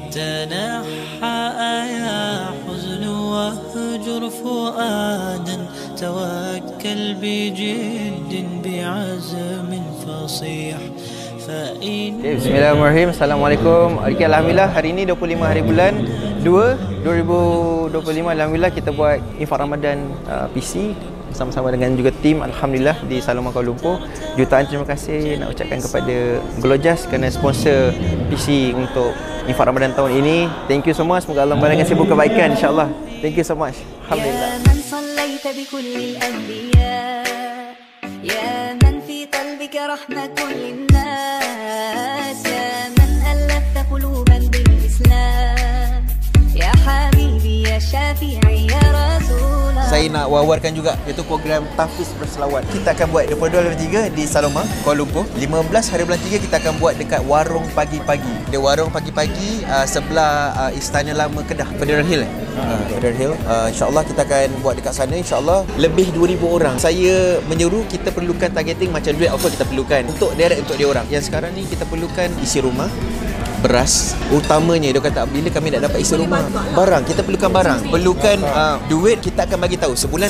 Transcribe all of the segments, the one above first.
تنحى يا حزن واهجر فؤادا توكل بجد بعزم فصيح. Bismillahirrahmanirrahim. Assalamualaikum. Alhamdulillah hari ini 25 hari bulan 2 2025. Alhamdulillah kita buat infak Ramadan PC bersama-sama dengan juga tim Alhamdulillah di Saloma Kuala Lumpur. Jutaan terima kasih nak ucapkan kepada Glojas kerana sponsor PC untuk infak Ramadan tahun ini. Thank you so much. Semoga Allah membalaskan sibuk kebaikan insya-Allah. Thank you so much. Alhamdulillah. يا من في قلبك رحمة للناس يا من ألفت قلوبا بالإسلام يا حبيبي يا شافعي يا رسول الله. Saya nak wawarkan juga iaitu program Tahfiz Berselawat. Kita akan buat 22/3 di Saloma, Kuala Lumpur. 15 hari bulan 3 kita akan buat dekat Warung Pagi-Pagi. Dia Warung Pagi-Pagi sebelah Istana Lama Kedah, Federal Hill. Federal Hill. InsyaAllah kita akan buat dekat sana. InsyaAllah lebih 2,000 orang. Saya menyeru kita perlukan targeting macam duit apa kita perlukan untuk direct untuk dia orang. Yang sekarang ni kita perlukan isi rumah, beras utamanya. Dia kata bila kami nak dapat isi rumah, barang kita perlukan barang, perlukan duit. Kita akan bagi tahu sebulan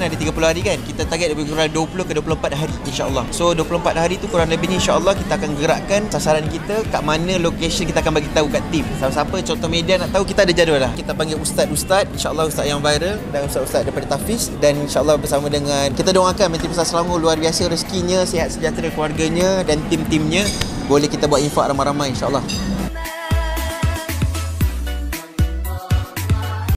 ada 30 hari kan, kita target lebih kurang 20 ke 24 hari insya-Allah. So 24 hari tu kurang lebih ni insya-Allah kita akan gerakkan sasaran kita kat mana location, kita akan bagi tahu kat tim. Siapa-siapa contoh media nak tahu, kita ada jadual lah. Kita panggil ustaz-ustaz, insya-Allah ustaz yang viral dan ustaz-ustaz daripada Tahfiz, dan insya-Allah bersama dengan kita doakan Menteri Besar Selangor luar biasa rezekinya, sihat sejahtera keluarganya dan tim-timnya, boleh kita buat infak ramai-ramai insya-Allah.